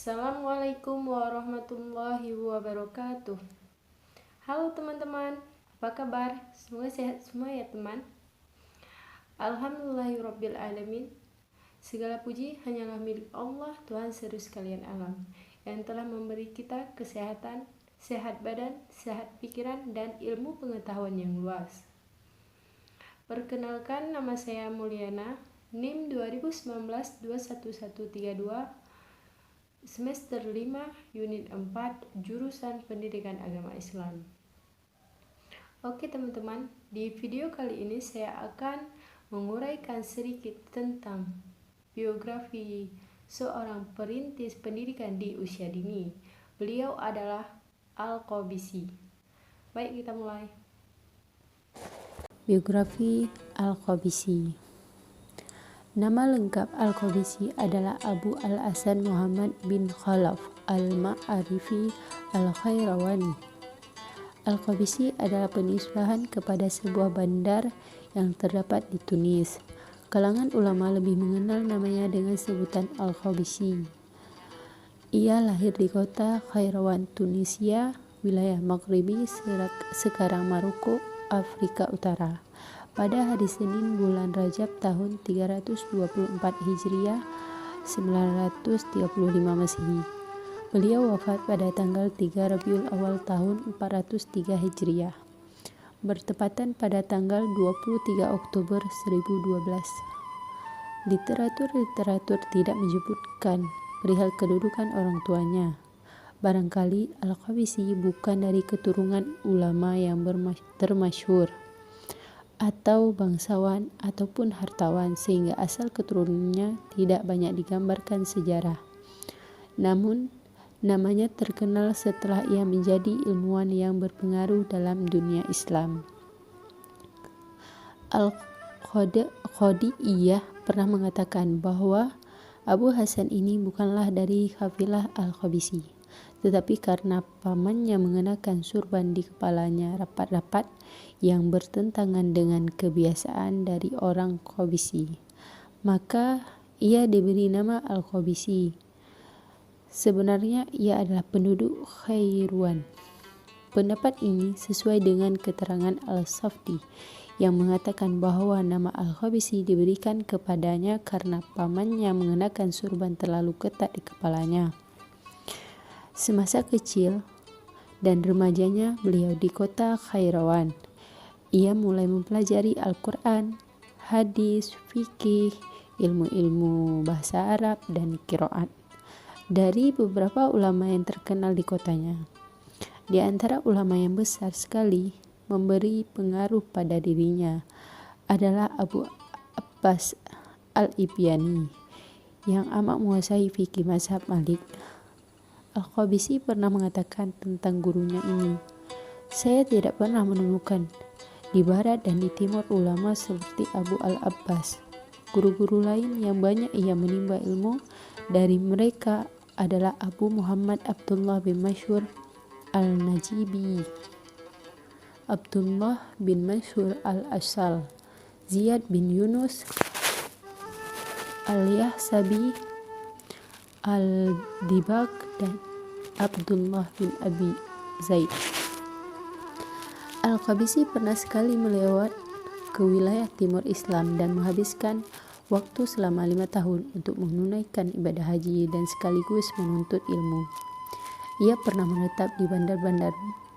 Assalamualaikum warahmatullahi wabarakatuh. Halo teman-teman, apa kabar? Semoga sehat semua ya teman. Alhamdulillahirabbil alamin. Segala puji hanyalah milik Allah, Tuhan seluruh sekalian alam, yang telah memberi kita kesehatan, sehat badan, sehat pikiran, dan ilmu pengetahuan yang luas. Perkenalkan, nama saya Mulyana, NIM 2019-21132, semester 5, unit 4, jurusan Pendidikan Agama Islam. Oke teman-teman, di video kali ini saya akan menguraikan sedikit tentang biografi seorang perintis pendidikan di usia dini. Beliau adalah Al-Qabisi. Baik, kita mulai. Biografi Al-Qabisi. Nama lengkap Al-Qabisi adalah Abu Al-Hasan Muhammad bin Khalaf Al-Ma'arifi Al-Khairawani. Al-Qabisi adalah penisbahan kepada sebuah bandar yang terdapat di Tunis. Kalangan ulama lebih mengenal namanya dengan sebutan Al-Qabisi. Ia lahir di kota Khairawan, Tunisia, wilayah Maghribi sekarang Maroko, Afrika Utara, pada hari Senin bulan Rajab tahun 324 Hijriah 935 Masehi. Beliau wafat pada tanggal 3 Rabiul Awal tahun 403 Hijriah, bertepatan pada tanggal 23 Oktober 1012. Literatur tidak menyebutkan perihal kedudukan orang tuanya. Barangkali Al-Qabisi bukan dari keturunan ulama yang termasyhur atau bangsawan ataupun hartawan, sehingga asal keturunannya tidak banyak digambarkan sejarah. Namun, namanya terkenal setelah ia menjadi ilmuwan yang berpengaruh dalam dunia Islam. Al-Qadiyah pernah mengatakan bahwa Abu Hasan ini bukanlah dari kafilah Al-Qabisi, tetapi karena pamannya mengenakan surban di kepalanya rapat-rapat yang bertentangan dengan kebiasaan dari orang Qabisi, maka ia diberi nama Al-Qabisi. Sebenarnya ia adalah penduduk Khairawan. Pendapat ini sesuai dengan keterangan Al-Safdi yang mengatakan bahwa nama Al-Qabisi diberikan kepadanya karena pamannya mengenakan surban terlalu ketat di kepalanya. Semasa kecil dan remajanya beliau di kota Khairawan, ia mulai mempelajari Al-Quran, hadis, fikih, ilmu-ilmu bahasa Arab, dan qiraat dari beberapa ulama yang terkenal di kotanya. Di antara ulama yang besar sekali memberi pengaruh pada dirinya adalah Abu Abbas Al-Ibyani yang amat menguasai fikih mazhab Malik. Al-Qabisi pernah mengatakan tentang gurunya ini, "Saya tidak pernah menemukan di barat dan di timur ulama seperti Abu Al-Abbas. Guru-guru lain yang banyak ia menimba ilmu dari mereka adalah Abu Muhammad Abdullah bin Masyhur Al-Najibi, Abdullah bin Mansur Al-Asal, Ziyad bin Yunus Al-Yahsabi Al-Dibak, dan Abdullah bin Abi Zaid." Al-Qabisi pernah sekali melewat ke wilayah timur Islam dan menghabiskan waktu selama 5 tahun untuk menunaikan ibadah haji dan sekaligus menuntut ilmu. Ia pernah menetap di bandar-bandar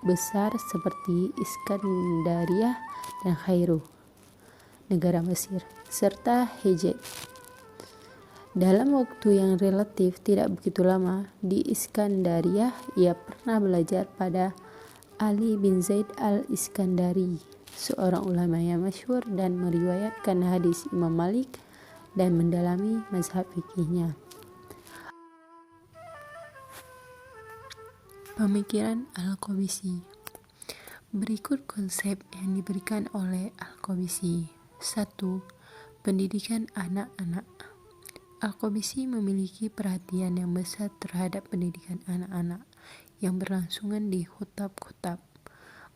besar seperti Iskandariah dan Kairo, negara Mesir, serta Hejaz. Dalam waktu yang relatif tidak begitu lama di Iskandariah, ia pernah belajar pada Ali bin Zaid al-Iskandari, seorang ulama yang masyhur dan meriwayatkan hadis Imam Malik dan mendalami mazhab fikihnya. Pemikiran Al-Qabisi. Berikut konsep yang diberikan oleh Al-Qabisi. 1. Pendidikan anak-anak. Al-Qabisi memiliki perhatian yang besar terhadap pendidikan anak-anak yang berlangsungan di khutab-khutab.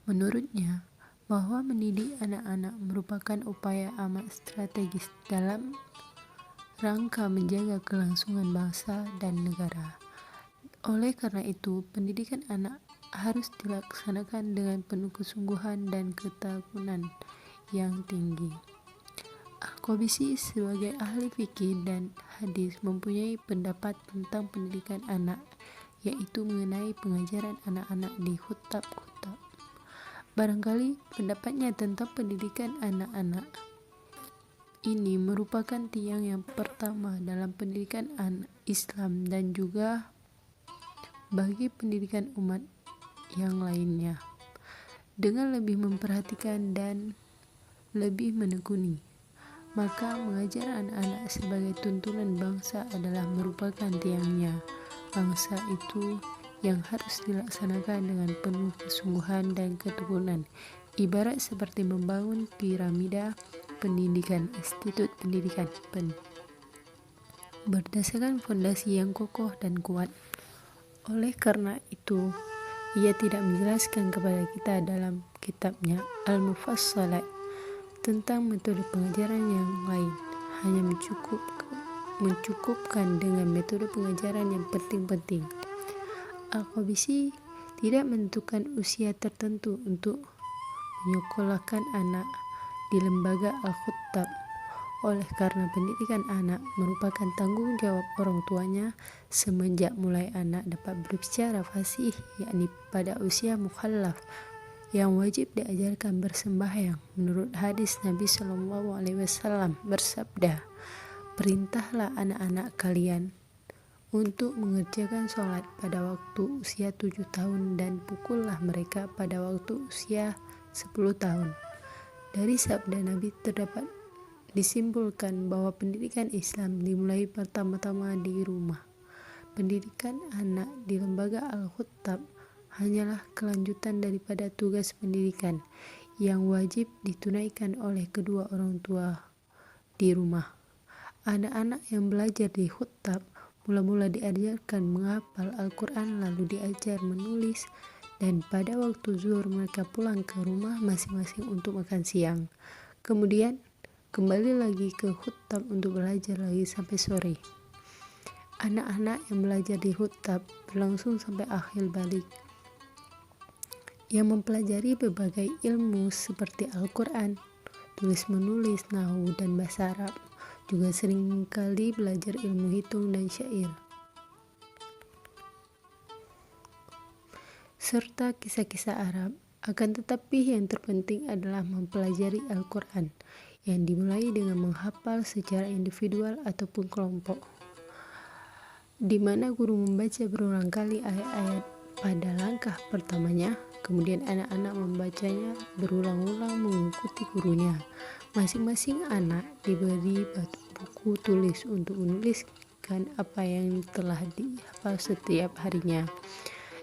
Menurutnya, bahwa mendidik anak-anak merupakan upaya amat strategis dalam rangka menjaga kelangsungan bangsa dan negara. Oleh karena itu, pendidikan anak harus dilaksanakan dengan penuh kesungguhan dan ketekunan yang tinggi. Al-Qabisi sebagai ahli fikih dan hadis mempunyai pendapat tentang pendidikan anak, yaitu mengenai pengajaran anak-anak di khutab-khutab. Barangkali pendapatnya tentang pendidikan anak-anak ini merupakan tiang yang pertama dalam pendidikan anak Islam dan juga bagi pendidikan umat yang lainnya, dengan lebih memperhatikan dan lebih menekuni. Maka mengajar anak-anak sebagai tuntunan bangsa adalah merupakan tiangnya. Bangsa itu yang harus dilaksanakan dengan penuh kesungguhan dan ketekunan, ibarat seperti membangun piramida pendidikan, institut pendidikan berdasarkan fondasi yang kokoh dan kuat. Oleh karena itu, ia tidak menjelaskan kepada kita dalam kitabnya Al-Mufassalat tentang metode pengajaran yang lain, hanya mencukupkan dengan metode pengajaran yang penting-penting. Al-Qabisi tidak menentukan usia tertentu untuk menyekolahkan anak di lembaga Al-Khutab. Oleh karena pendidikan anak merupakan tanggung jawab orang tuanya semenjak mulai anak dapat berbicara fasih, yakni pada usia mukhallaf, yang wajib diajarkan bersembahyang. Menurut hadis Nabi SAW bersabda, "Perintahlah anak-anak kalian untuk mengerjakan sholat pada waktu usia 7 tahun dan pukullah mereka pada waktu usia 10 tahun. Dari sabda Nabi terdapat disimpulkan bahwa pendidikan Islam dimulai pertama-tama di rumah. Pendidikan anak di lembaga Al-Khutab hanyalah kelanjutan daripada tugas pendidikan yang wajib ditunaikan oleh kedua orang tua di rumah. Anak-anak yang belajar di Khutab mula-mula diajarkan menghafal Al-Quran, lalu diajar menulis, dan pada waktu zuhur mereka pulang ke rumah masing-masing untuk makan siang. Kemudian kembali lagi ke Khutab untuk belajar lagi sampai sore. Anak-anak yang belajar di Khutab berlangsung sampai akhir balik, yang mempelajari berbagai ilmu seperti Al-Quran, tulis menulis, nahwu, dan bahasa Arab. Juga seringkali belajar ilmu hitung dan syair, serta kisah-kisah Arab. Akan tetapi yang terpenting adalah mempelajari Al-Quran, yang dimulai dengan menghafal secara individual ataupun kelompok, di mana guru membaca berulang kali ayat-ayat pada langkah pertamanya, kemudian anak-anak membacanya berulang-ulang mengikuti gurunya. Masing-masing anak diberi buku tulis untuk menuliskan apa yang telah dihafal setiap harinya.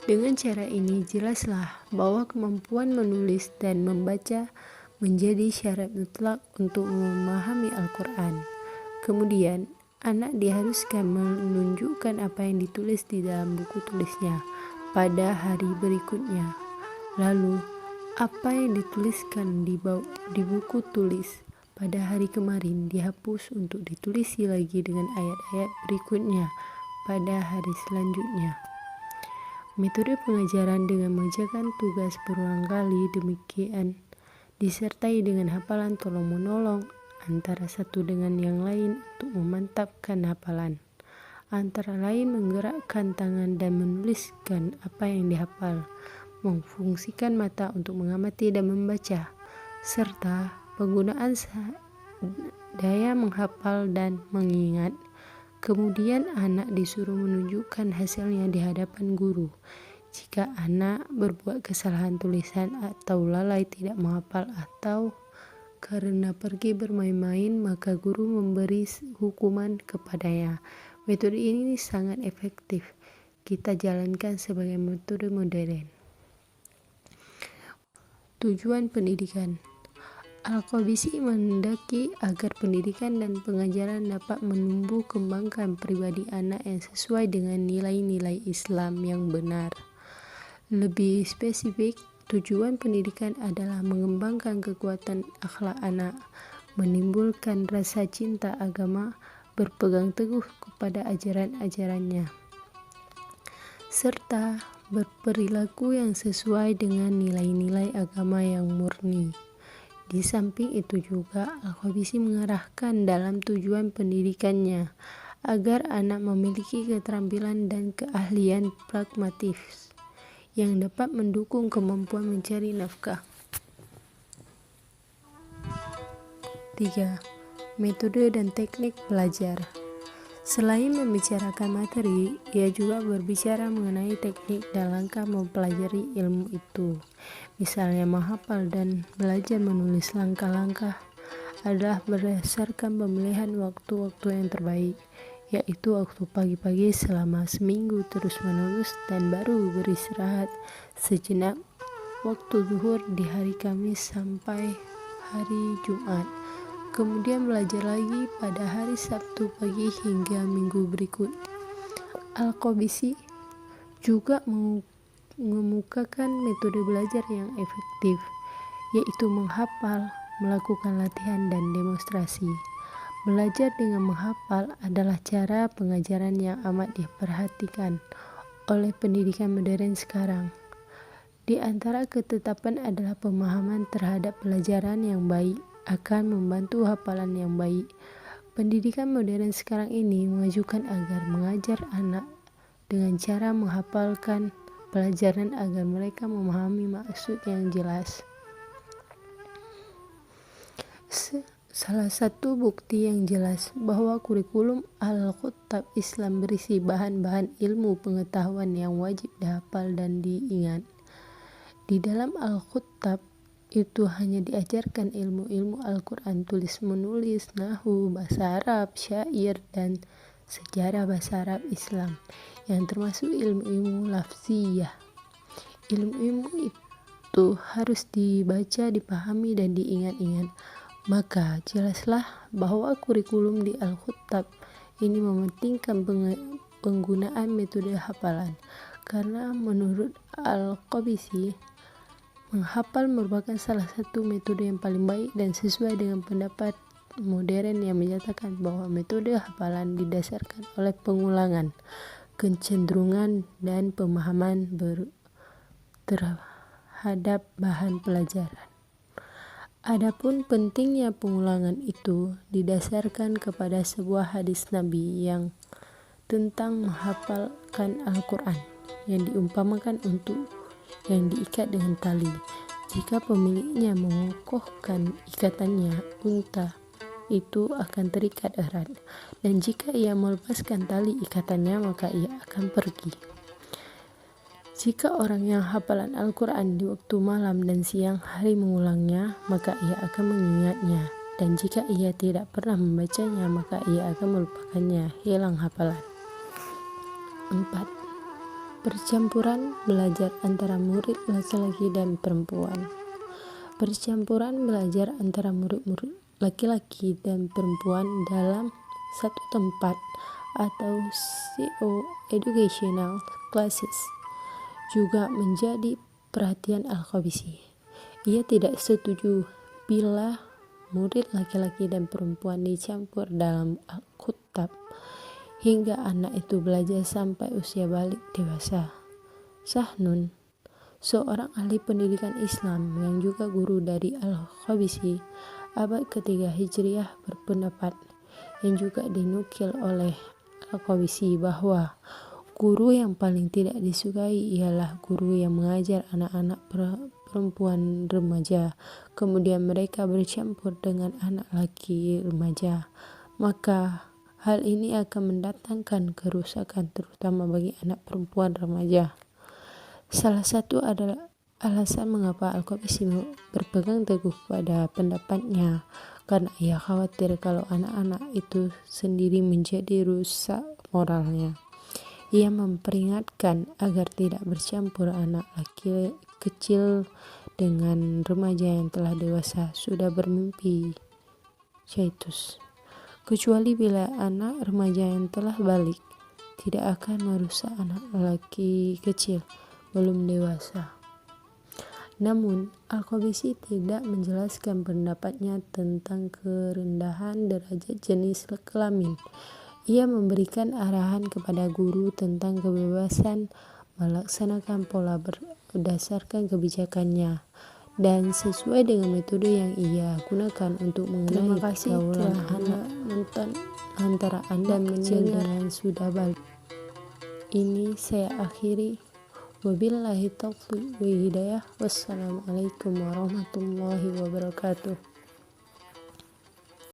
Dengan cara ini jelaslah bahwa kemampuan menulis dan membaca menjadi syarat mutlak untuk memahami Al-Quran. Kemudian anak diharuskan menunjukkan apa yang ditulis di dalam buku tulisnya pada hari berikutnya. Lalu apa yang dituliskan di buku tulis pada hari kemarin dihapus untuk ditulisi lagi dengan ayat-ayat berikutnya pada hari selanjutnya. Metode pengajaran dengan mengerjakan tugas berulang kali demikian disertai dengan hafalan tolong-menolong antara satu dengan yang lain untuk memantapkan hafalan, antara lain menggerakkan tangan dan menuliskan apa yang dihafal, memfungsikan mata untuk mengamati dan membaca, serta penggunaan daya menghafal dan mengingat. Kemudian anak disuruh menunjukkan hasilnya di hadapan guru. Jika anak berbuat kesalahan tulisan atau lalai tidak menghafal atau karena pergi bermain-main, maka guru memberi hukuman kepadanya. Metode ini sangat efektif. Kita jalankan sebagai metode modern. Tujuan pendidikan. Al-Qabisi menghendaki agar pendidikan dan pengajaran dapat menumbuh kembangkan pribadi anak yang sesuai dengan nilai-nilai Islam yang benar. Lebih spesifik, tujuan pendidikan adalah mengembangkan kekuatan akhlak anak, menimbulkan rasa cinta agama, berpegang teguh kepada ajaran-ajarannya, serta berperilaku yang sesuai dengan nilai-nilai agama yang murni. Di samping itu juga, Al-Khabisi mengarahkan dalam tujuan pendidikannya agar anak memiliki keterampilan dan keahlian pragmatis yang dapat mendukung kemampuan mencari nafkah. 3. Metode dan teknik belajar. Selain membicarakan materi, ia juga berbicara mengenai teknik dan langkah mempelajari ilmu itu. Misalnya menghafal dan belajar menulis langkah-langkah adalah berdasarkan pemilihan waktu-waktu yang terbaik, yaitu waktu pagi-pagi selama seminggu terus-menerus dan baru beristirahat sejenak waktu zuhur di hari Kamis sampai hari Jumat. Kemudian belajar lagi pada hari Sabtu pagi hingga minggu berikut. Al-Khabisi juga mengemukakan metode belajar yang efektif, yaitu menghafal, melakukan latihan dan demonstrasi. Belajar dengan menghafal adalah cara pengajaran yang amat diperhatikan oleh pendidikan modern sekarang. Di antara ketetapan adalah pemahaman terhadap pelajaran yang baik akan membantu hafalan yang baik. Pendidikan modern sekarang ini mengajukan agar mengajar anak dengan cara menghafalkan pelajaran agar mereka memahami maksud yang jelas. Salah satu bukti yang jelas bahwa kurikulum Al-Kuttab Islam berisi bahan-bahan ilmu pengetahuan yang wajib dihafal dan diingat. Di dalam Al-Kuttab itu hanya diajarkan ilmu-ilmu Al-Quran, tulis-menulis, nahwu, bahasa Arab, syair, dan sejarah bahasa Arab Islam, yang termasuk ilmu-ilmu lafziyah. Ilmu-ilmu itu harus dibaca, dipahami, dan diingat-ingat. Maka jelaslah bahwa kurikulum di Al-Kuttab ini mementingkan penggunaan metode hafalan, karena menurut Al-Khabisi menghafal merupakan salah satu metode yang paling baik dan sesuai dengan pendapat modern yang menyatakan bahwa metode hafalan didasarkan oleh pengulangan, kecenderungan, dan pemahaman terhadap bahan pelajaran. Adapun pentingnya pengulangan itu didasarkan kepada sebuah hadis Nabi yang tentang menghafalkan Al-Quran yang diumpamakan untuk yang diikat dengan tali. Jika pemiliknya mengokohkan ikatannya, unta itu akan terikat erat, dan jika ia melepaskan tali ikatannya, maka ia akan pergi. Jika orang yang hafalan Al-Quran di waktu malam dan siang hari mengulangnya, maka ia akan mengingatnya, dan jika ia tidak pernah membacanya, maka ia akan melupakannya, hilang hafalan. 4. Percampuran belajar antara murid laki-laki dan perempuan. Percampuran belajar antara murid-murid laki-laki dan perempuan dalam satu tempat atau co-educational classes juga menjadi perhatian Al-Khabisi. Ia tidak setuju bila murid laki-laki dan perempuan dicampur dalam Al-Kuttab hingga anak itu belajar sampai usia balik dewasa. Sahnun, seorang ahli pendidikan Islam yang juga guru dari Al-Khabisi abad ketiga Hijriah, berpendapat, yang juga dinukil oleh Al-Khabisi, bahwa guru yang paling tidak disukai ialah guru yang mengajar anak-anak perempuan remaja, kemudian mereka bercampur dengan anak laki remaja. Maka hal ini akan mendatangkan kerusakan terutama bagi anak perempuan remaja. Salah satu adalah alasan mengapa Al-Khabisi berpegang teguh pada pendapatnya, karena ia khawatir kalau anak-anak itu sendiri menjadi rusak moralnya. Ia memperingatkan agar tidak bercampur anak laki kecil dengan remaja yang telah dewasa sudah bermimpi coitus, kecuali bila anak remaja yang telah balik tidak akan merusak anak laki kecil belum dewasa. Namun, Al-Khabisi tidak menjelaskan pendapatnya tentang kerendahan derajat jenis kelamin. Ia memberikan arahan kepada guru tentang kebebasan melaksanakan pola berdasarkan kebijakannya dan sesuai dengan metode yang ia gunakan untuk mengenai pergaulan anak antara Anda dengan sudah balik. Ini saya akhiri. Wabillahi taufiq wa hidayah. Wassalamualaikum warahmatullahi wabarakatuh.